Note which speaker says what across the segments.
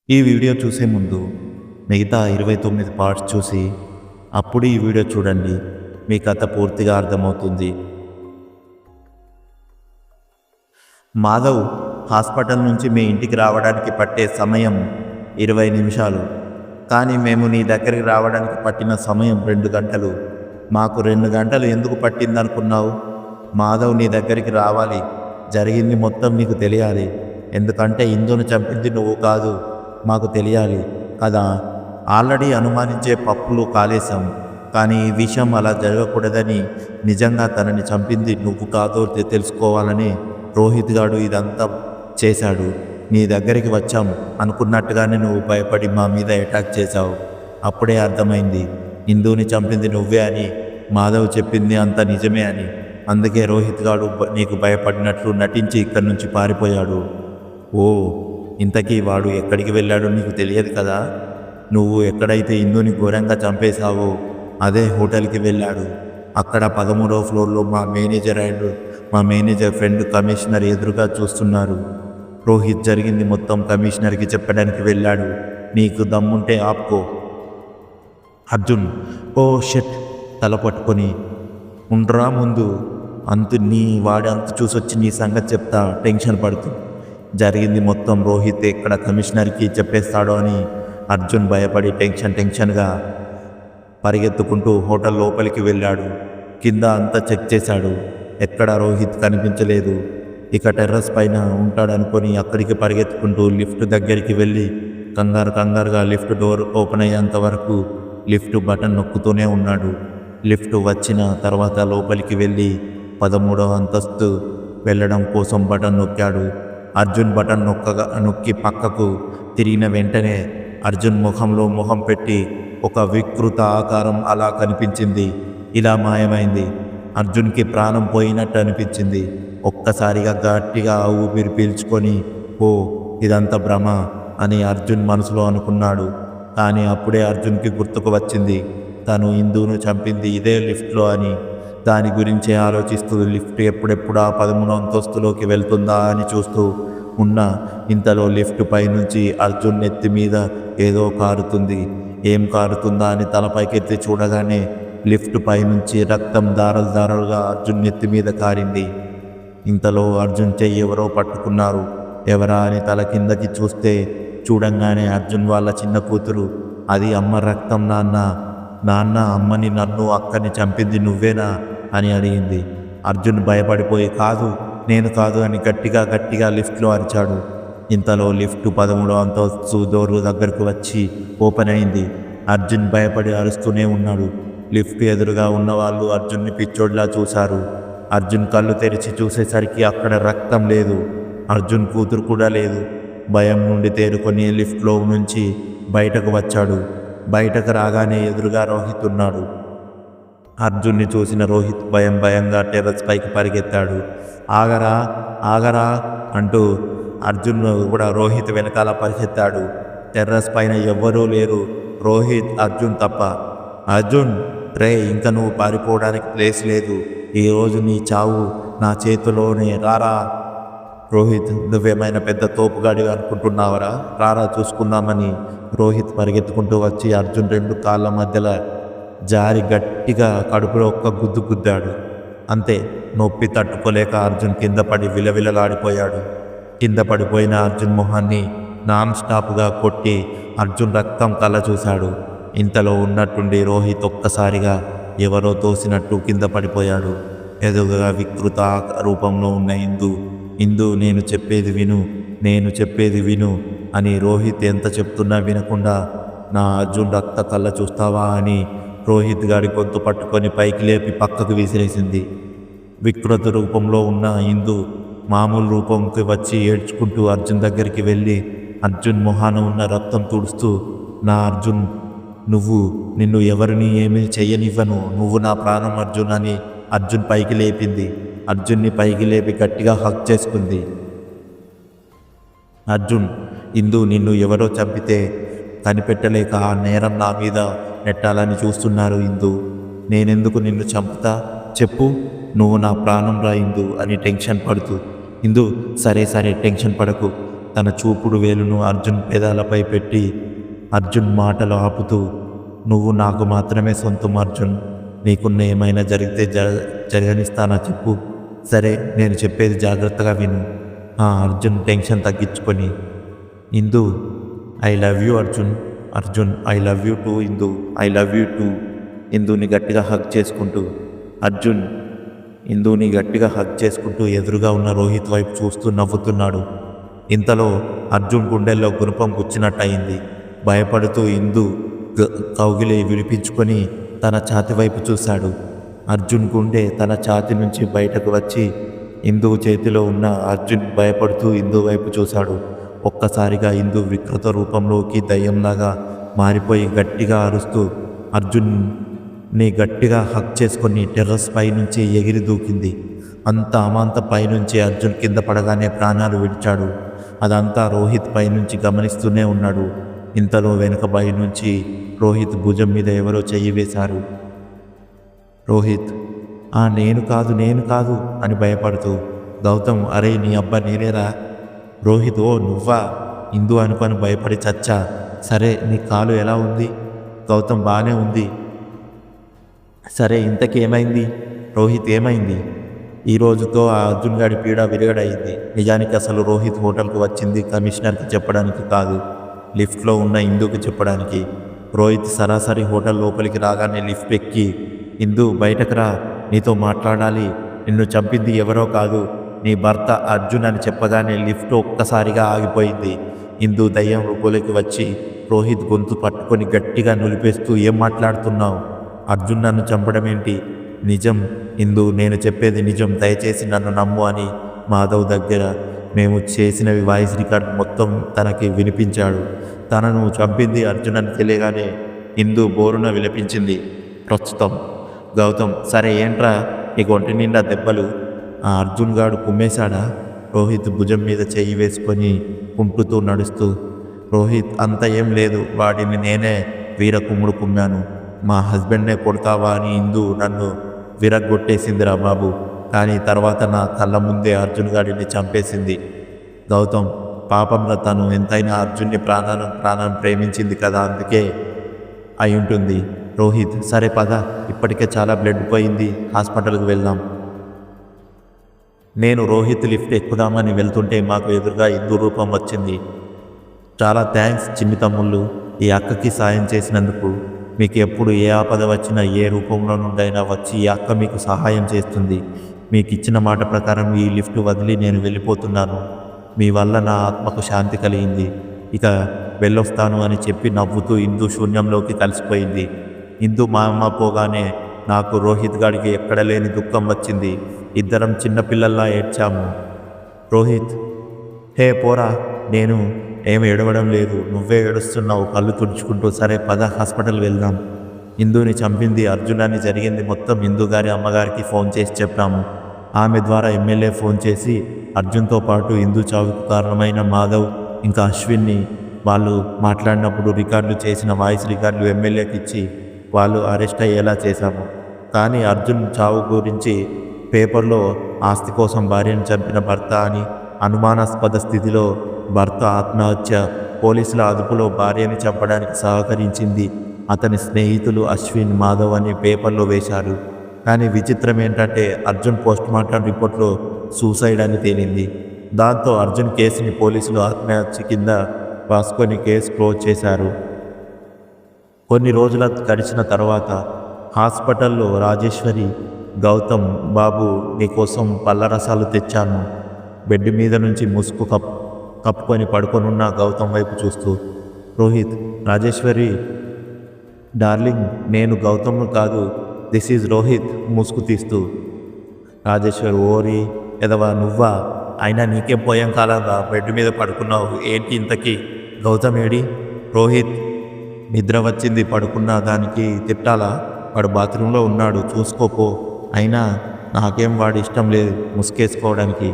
Speaker 1: ఈ వీడియో చూసే ముందు మిగతా 29 పార్ట్స్ చూసి అప్పుడు ఈ వీడియో చూడండి. మీ కథ పూర్తిగా అర్థమవుతుంది. మాధవ్ హాస్పిటల్ నుంచి మీ ఇంటికి రావడానికి పట్టే సమయం 20 నిమిషాలు, కానీ మేము నీ దగ్గరికి రావడానికి పట్టిన సమయం 2 గంటలు. మాకు 2 గంటలు ఎందుకు పట్టిందనుకున్నావు? మాధవ్ నీ దగ్గరికి రావాలి, జరిగింది మొత్తం నీకు తెలియాలి. ఎందుకంటే ఇందును చంపింది నువ్వు కాదు, మాకు తెలియాలి కదా. ఆల్రెడీ అనుమానించే పప్పులు కాలేశాం, కానీ ఈ విషయం అలా జరగకూడదని, నిజంగా తనని చంపింది నువ్వు కాదో తెలుసుకోవాలని రోహిత్ గాడు ఇదంతా చేశాడు. నీ దగ్గరికి వచ్చాం అనుకున్నట్టుగానే నువ్వు భయపడి మా మీద అటాక్ చేశావు. అప్పుడే అర్థమైంది ఇందుని చంపింది నువ్వే అని. మాధవ్ చెప్పింది అంత నిజమే అని. అందుకే రోహిత్ గాడు నీకు భయపడినట్లు నటించి ఇక్కడి నుంచి పారిపోయాడు. ఓ, ఇంతకీ వాడు ఎక్కడికి వెళ్ళాడో నీకు తెలియదు కదా. నువ్వు ఎక్కడైతే ఇందుని ఘోరంగా చంపేశావో అదే హోటల్కి వెళ్ళాడు. అక్కడ 13వ ఫ్లోర్లో మా మేనేజర్ ఫ్రెండ్ కమిషనర్ ఎదురుగా చూస్తున్నారు. రోహిత్ జరిగింది మొత్తం కమిషనర్కి చెప్పడానికి వెళ్ళాడు. నీకు దమ్ముంటే ఆపుకో. అర్జున్ ఓ షట్ తల పట్టుకొని ఉండ్రా, ముందు వాడి అంతు చూసొచ్చి నీ సంగతి చెప్తా. టెన్షన్ పడుతూ జరిగింది మొత్తం రోహిత్ ఎక్కడ కమిషనర్కి చెప్పేస్తాడో అని అర్జున్ భయపడి టెన్షన్గా పరిగెత్తుకుంటూ హోటల్ లోపలికి వెళ్ళాడు. కింద అంతా చెక్ చేశాడు. ఎక్కడ రోహిత్ కనిపించలేదు. ఇక టెర్రస్ పైన ఉంటాడనుకొని అక్కడికి పరిగెత్తుకుంటూ లిఫ్ట్ దగ్గరికి వెళ్ళి కంగారుగా లిఫ్ట్ డోర్ ఓపెన్ అయ్యేంత వరకు లిఫ్ట్ బటన్ నొక్కుతూనే ఉన్నాడు. లిఫ్ట్ వచ్చిన తర్వాత లోపలికి వెళ్ళి 13వ అంతస్తు వెళ్ళడం కోసం బటన్ నొక్కాడు. అర్జున్ బటన్ నొక్కి పక్కకు తిరిగిన వెంటనే అర్జున్ ముఖంలో ముఖం పెట్టి ఒక వికృత ఆకారం అలా కనిపించింది. ఇలా మాయమైంది. అర్జున్కి ప్రాణం పోయినట్టు అనిపించింది. ఒక్కసారిగా గట్టిగా ఊపిరి పీల్చుకొని ఓ ఇదంతా భ్రమ అని అర్జున్ మనసులో అనుకున్నాడు. కానీ అప్పుడే అర్జున్కి గుర్తుకు వచ్చింది తను ఇందును చంపింది ఇదే లిఫ్ట్లో అని. దాని గురించే ఆలోచిస్తూ లిఫ్ట్ ఎప్పుడెప్పుడు ఆ 13వ అంతస్తులోకి వెళ్తుందా అని చూస్తూ ఉన్న ఇంతలో లిఫ్ట్ పైనుంచి అర్జున్ నెత్తి మీద ఏదో కారుతుంది. ఏం కారుతుందా అని తలపైకెత్తి చూడగానే లిఫ్ట్ పైనుంచి రక్తం దారలుగా అర్జున్ నెత్తి మీద కారింది. ఇంతలో అర్జున్ చెయ్యి ఎవరో పట్టుకున్నారు. ఎవరా అని తల కిందకి చూడంగానే అర్జున్ వాళ్ళ చిన్న కూతురు. అది అమ్మ రక్తం. నాన్న అమ్మని, నన్ను, అక్కని చంపింది నువ్వేనా అని అడిగింది. అర్జున్ భయపడిపోయి కాదు, నేను కాదు అని గట్టిగా లిఫ్ట్లో అరిచాడు. ఇంతలో లిఫ్ట్ 13వ అంతస్తు డోరు దగ్గరకు వచ్చి ఓపెన్ అయింది. అర్జున్ భయపడి అరుస్తూనే ఉన్నాడు. లిఫ్ట్ ఎదురుగా ఉన్నవాళ్ళు అర్జున్ని పిచ్చోడ్లా చూశారు. అర్జున్ కళ్ళు తెరిచి చూసేసరికి అక్కడ రక్తం లేదు. అర్జున్ కూతురు కూడా లేదు. భయం నుండి తేరుకొని లిఫ్ట్లో నుంచి బయటకు వచ్చాడు. బయటకు రాగానే ఎదురుగా రోహిత్ ఉన్నాడు. అర్జున్ని చూసిన రోహిత్ భయంగా టెర్రస్ పైకి పరిగెత్తాడు. ఆగరా అంటూ అర్జున్ కూడా రోహిత్ వెనకాల పరిగెత్తాడు. టెర్రస్ పైన ఎవ్వరూ లేరు, రోహిత్, అర్జున్ తప్ప. అర్జున్ రే, ఇంకా నువ్వు పారిపోవడానికి ప్లేస్ లేదు. ఈరోజు నీ చావు నా చేతిలోనే. రారా రోహిత్, నువ్వేమైనా పెద్ద తోపుగాడి అనుకుంటున్నావరా? రారా చూసుకుందామని రోహిత్ పరిగెత్తుకుంటూ వచ్చి అర్జున్ 2 కాళ్ళ మధ్యలో జారి గట్టిగా కడుపులో ఒక్క గుద్దు గుద్దాడు. అంతే, నొప్పి తట్టుకోలేక అర్జున్ కింద పడి విలవిలలాడిపోయాడు. కింద పడిపోయిన అర్జున్ మొహాన్ని నాన్ స్టాప్గా కొట్టి అర్జున్ రక్తం కళ్ళ చూశాడు. ఇంతలో ఉన్నట్టుండి రోహిత్ ఒక్కసారిగా ఎవరో తోసినట్టు కింద పడిపోయాడు. ఎదురుగా వికృత రూపంలో ఉన్న ఇందు నేను చెప్పేది విను అని రోహిత్ ఎంత చెప్తున్నా వినకుండా నా అర్జున్ రక్త కళ్ళ చూస్తావా అని రోహిత్ గారి గొంతు పట్టుకొని పైకి లేపి పక్కకు విసిరేసింది. వికృత రూపంలో ఉన్న ఇందు మామూలు రూపంకి వచ్చి ఏడ్చుకుంటూ అర్జున్ దగ్గరికి వెళ్ళి అర్జున్ మొహాన ఉన్న రక్తం తుడుస్తూ నా అర్జున్, నిన్ను ఎవరిని ఏమీ చెయ్యనివ్వను, నువ్వు నా ప్రాణం అర్జున్ అని అర్జున్ పైకి లేపింది. అర్జున్ని పైకి లేపి గట్టిగా హక్ చేసుకుంది. అర్జున్, ఇందు నిన్ను ఎవరో చంపితే కనిపెట్టలేక ఆ నేరం నా మీద నెట్టాలని చూస్తున్నారు ఇందు. నేనెందుకు నిన్ను చంపుతా చెప్పు, నువ్వు నా ప్రాణం రా ఇందు అని టెన్షన్ పడుతూ. ఇందు సరే టెన్షన్ పడకు, తన చూపుడు వేలును అర్జున్ పెదాలపై పెట్టి అర్జున్ మాటలు ఆపుతూ, నువ్వు నాకు మాత్రమే సొంతం అర్జున్. నీకున్న ఏమైనా జరిగితే జరగనిస్తానా చెప్పు. సరే, నేను చెప్పేది జాగ్రత్తగా విను. అర్జున్ టెన్షన్ తగ్గించుకొని, Indu I love you Arjun. Arjun I love you too Indu. I love you too. ఇందుని గట్టిగా హగ్ చేసుకుంటూ అర్జున్ ఇందుని గట్టిగా హగ్ చేసుకుంటూ ఎదురుగా ఉన్న రోహిత్ వైపు చూస్తూ నవ్వుతున్నాడు. ఇంతలో అర్జున్ గుండెల్లో గుణపం గుచ్చినట్టయింది. భయపడుతూ ఇందు కౌగిలి విడిపించుకొని తన ఛాతి వైపు చూశాడు. అర్జున్ గుండె తన ఛాతి నుంచి బయటకు వచ్చి ఇందు చేతిలో ఉన్న అర్జున్ భయపడుతూ ఇందు వైపు చూశాడు. ఒక్కసారిగా ఇందు వికృత రూపంలోకి దయ్యంలాగా మారిపోయి గట్టిగా అరుస్తూ అర్జున్ని గట్టిగా హక్ చేసుకొని టెర్రస్ పైనుంచి ఎగిరి దూకింది. అంత అమాంత పైనుంచి అర్జున్ కింద పడగానే ప్రాణాలు విడిచాడు. అదంతా రోహిత్ పైనుంచి గమనిస్తూనే ఉన్నాడు. ఇంతలో వెనుక నుంచి రోహిత్ భుజం మీద ఎవరో చెయ్యి వేశారు. రోహిత్ నేను కాదు అని భయపడుతూ, గౌతమ్ అరే నీ అబ్బా నేనేరా. రోహిత్ ఓ నువ్వా? ఇందు అనుకొని భయపడి చచ్చా. సరే నీ కాలు ఎలా ఉంది? గౌతమ్ బాగానే ఉంది. సరే ఇంతకీ ఏమైంది? రోహిత్ ఏమైంది? ఈ రోజుతో ఆ అర్జున్ గాడి పీడ విరగడయింది. నిజానికి అసలు రోహిత్ హోటల్కు వచ్చింది కమిషనర్కి చెప్పడానికి కాదు, లిఫ్ట్లో ఉన్న ఇందుకు చెప్పడానికి. రోహిత్ సరాసరి హోటల్ లోపలికి రాగానే లిఫ్ట్ ఎక్కి, ఇందు బయటకు రా, నీతో మాట్లాడాలి, నిన్ను చంపింది ఎవరో కాదు నీ భర్త అర్జున్ అని చెప్పగానే లిఫ్ట్ ఒక్కసారిగా ఆగిపోయింది. ఇందు దయ్యం రూపంలోకి వచ్చి రోహిత్ గొంతు పట్టుకొని గట్టిగా నులిపేస్తూ, ఏం మాట్లాడుతున్నావు? అర్జున్ నన్ను చంపడం ఏంటి? నిజం ఇందు, నేను చెప్పేది నిజం, దయచేసి నన్ను నమ్ము అని మాధవ్ దగ్గర మేము చేసినవి వాయిస్ రికార్డ్ మొత్తం తనకి వినిపించాడు. తనను చంపింది అర్జున్ అని తెలియగానే ఇందు బోరున విలపించింది. ప్రస్తుతం గౌతమ్ సరే ఏంట్రా ఈ ఒంటి నిండా దెబ్బలు? ఆ అర్జున్ గాడు కుమ్మేశాడా? రోహిత్ భుజం మీద చెయ్యి వేసుకొని కుంటుతూ నడుస్తూ, రోహిత్ అంత ఏం లేదు, వాడిని నేనే వీరకుమ్ముడు కుమ్మాను. మా హస్బెండ్నే కొడతావా అని ఇందు నన్ను విరగ్గొట్టేసిందిరా బాబు. కానీ తర్వాత నా కళ్ళ ముందే అర్జున్ గాడిని చంపేసింది. గౌతమ్ పాపంలో తను ఎంతైనా అర్జున్ని ప్రాణం ప్రేమించింది కదా, అందుకే అయి ఉంటుంది. రోహిత్ సరే పద, ఇప్పటికే చాలా బ్లడ్ పోయింది, హాస్పిటల్కి వెళ్దాం. నేను రోహిత్ లిఫ్ట్ ఎక్కుదామని వెళ్తుంటే మాకు ఎదురుగా ఇందు రూపం వచ్చింది. చాలా థ్యాంక్స్ చిన్ని తమ్ముళ్ళు, ఈ అక్కకి సాయం చేసినందుకు. మీకు ఎప్పుడు ఏ ఆపద వచ్చినా ఏ రూపంలో నుండైనా వచ్చి ఈ అక్క మీకు సహాయం చేస్తుంది. మీకు ఇచ్చిన మాట ప్రకారం ఈ లిఫ్ట్ వదిలి నేను వెళ్ళిపోతున్నాను. మీ వల్ల నా ఆత్మకు శాంతి కలిగింది. ఇక వెళ్ళొస్తాను అని చెప్పి నవ్వుతూ ఇందు శూన్యంలోకి కలిసిపోయింది. ఇందు మా అమ్మ పోగానే నాకు రోహిత్ గాడికి ఎక్కడ లేని దుఃఖం వచ్చింది. ఇద్దరం చిన్నపిల్లల్లా ఏడ్చాము. రోహిత్ హే పోరా, నేను ఏమి ఏడవడం లేదు, నువ్వే ఏడుస్తున్నావు కళ్ళు తుడుచుకుంటూ. సరే పద హాస్పిటల్ వెళ్దాం. ఇందుని చంపింది అర్జున్ అని జరిగింది మొత్తం ఇందు గారి అమ్మగారికి ఫోన్ చేసి చెప్పాము. ఆమె ద్వారా ఎమ్మెల్యే ఫోన్ చేసి అర్జున్తో పాటు ఇందు చావుకు కారణమైన మాధవ్ ఇంకా అశ్విన్ని వాళ్ళు మాట్లాడినప్పుడు రికార్డులు చేసిన వాయిస్ రికార్డులు ఎమ్మెల్యేకి ఇచ్చి వాళ్ళు అరెస్ట్ అయ్యేలా చేశాము. కానీ అర్జున్ చావు గురించి పేపర్లో ఆస్తి కోసం భార్యను చంపిన భర్త అని, అనుమానాస్పద స్థితిలో భర్త ఆత్మహత్య, పోలీసుల అదుపులో భార్యని చంపడానికి సహకరించింది అతని స్నేహితులు అశ్విన్ మాధవ్ అని పేపర్లో వేశారు. కానీ విచిత్రం ఏంటంటే అర్జున్ పోస్ట్మార్టం రిపోర్ట్లో సూసైడ్ అని తేలింది. దాంతో అర్జున్ కేసుని పోలీసులు ఆత్మహత్య కింద రాసుకొని కేసు క్లోజ్ చేశారు. కొన్ని రోజుల గడిచిన తర్వాత హాస్పిటల్లో రాజేశ్వరి, గౌతమ్ బాబు నీకోసం పళ్ళ రసాలు తెచ్చాను. బెడ్ మీద నుంచి ముసుగు కప్పుకొని పడుకొనున్న గౌతమ్ వైపు చూస్తూ, రోహిత్ రాజేశ్వరి డార్లింగ్ నేను గౌతమ్ను కాదు, దిస్ ఈజ్ రోహిత్ ముసుగు తీస్తూ. రాజేశ్వరి ఓరి ఎదవా నువ్వా, అయినా నీకేం పోయాం కాలంగా బెడ్ మీద పడుకున్నావు ఏంటి ఇంతకీ? గౌతమ్ ఏడి? రోహిత్ నిద్ర వచ్చింది పడుకున్నా దానికి తిట్టాలా? వాడు బాత్రూంలో ఉన్నాడు చూసుకోపో. అయినా నాకేం వాడి ఇష్టం లేదు ముసుకేసుకోవడానికి.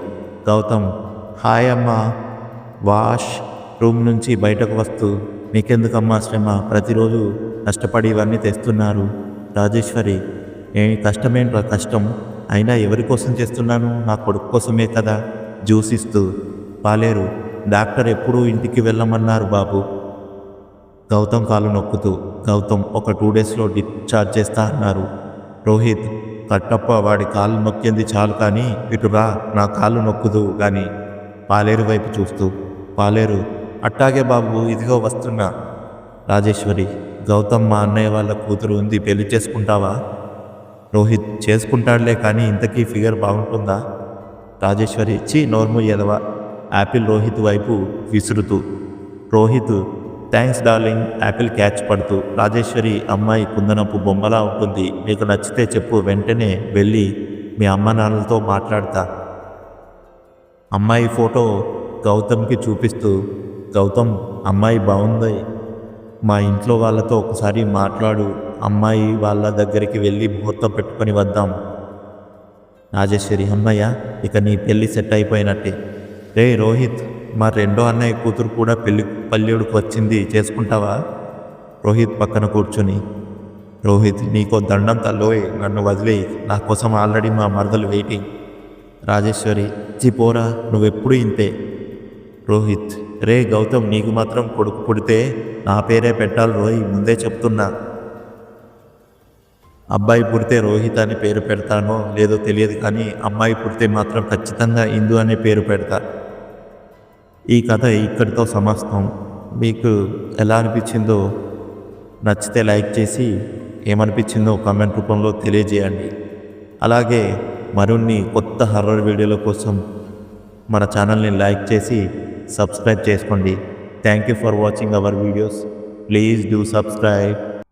Speaker 1: గౌతమ్ హాయ్ అమ్మా. వాష్ రూమ్ నుంచి బయటకు వస్తూ, మీకెందుకమ్మా శ్రమ, ప్రతిరోజు కష్టపడి ఇవన్నీ తెస్తున్నారు. రాజేశ్వరి కష్టమేంట్రా కష్టం, అయినా ఎవరి కోసం చేస్తున్నాను, నా కొడుకు కోసమే కదా. జ్యూస్ ఇస్తూ, పాలేరు డాక్టర్ ఎప్పుడూ ఇంటికి వెళ్ళమన్నారు బాబు. గౌతమ్ కాలు నొక్కుతూ, గౌతమ్ ఒక 2 డేస్లో డిశ్చార్జ్ చేస్తా అన్నారు. రోహిత్, కట్టప్ప వాడి కాళ్ళు నొక్కింది చాలు కానీ ఇటురా, నా కాళ్ళు నొక్కుదు కానీ. పాలేరు వైపు చూస్తూ, పాలేరు, అట్టాగే బాబు, ఇదిగో వస్తున్నా. రాజేశ్వరి, గౌతమ్ మా అన్నయ్య వాళ్ళ కూతురు ఉంది, పెళ్లి చేసుకుంటావా? రోహిత్, చేసుకుంటాడులే కానీ ఇంతకీ ఫిగర్ బాగుంటుందా? రాజేశ్వరి, నోర్ము ఎదవా. యాపిల్ రోహిత్ వైపు విసురుతూ. Rohit, thanks darling. Apple catch పడుతూ. రాజేశ్వరి, అమ్మాయి కుందనపు బొమ్మలా ఉంటుంది, మీకు నచ్చితే చెప్పు, వెంటనే వెళ్ళి మీ అమ్మ నాన్నలతో మాట్లాడతా. అమ్మాయి ఫోటో గౌతమ్కి చూపిస్తూ, గౌతమ్, అమ్మాయి బాగుంది, మా ఇంట్లో వాళ్ళతో ఒకసారి మాట్లాడు, అమ్మాయి వాళ్ళ దగ్గరికి వెళ్ళి ముహూర్తం పెట్టుకొని వద్దాం. రాజేశ్వరి, అమ్మయ్య, ఇక నీ పెళ్ళి సెట్ అయిపోయినట్టే. రే రోహిత్, మా రెండో అన్నయ్య కూతురు కూడా పల్లెడుకు వచ్చింది, చేసుకుంటావా? రోహిత్ పక్కన కూర్చుని, రోహిత్, నీకో దండం తల్లోయ్, నన్ను వదిలేయి, నా కోసం ఆల్రెడీ మా మరదలు వెయిటింగ్. రాజేశ్వరి, పోరా, నువ్వెప్పుడు ఇంతే. రోహిత్, రే గౌతమ్, నీకు మాత్రం కొడుకు పుడితే నా పేరే పెట్టాలి రోయ్, ముందే చెప్తున్నా. అబ్బాయి పుడితే రోహిత్ అని పేరు పెడతానో లేదో తెలియదు కానీ అమ్మాయి పుడితే మాత్రం ఖచ్చితంగా ఇందు అనే పేరు పెడతా. ఈ కథ ఇక్కడితో సమాప్తం. మీకు ఎలా అనిపించిందో, నచ్చితే లైక్ చేసి ఏమనిపించిందో కామెంట్ రూపంలో తెలియజేయండి. అలాగే మరిన్ని కొత్త హర్రర్ వీడియోల కోసం మన ఛానల్ని లైక్ చేసి సబ్స్క్రైబ్ చేసుకోండి. Thank you for watching our videos. Please do subscribe.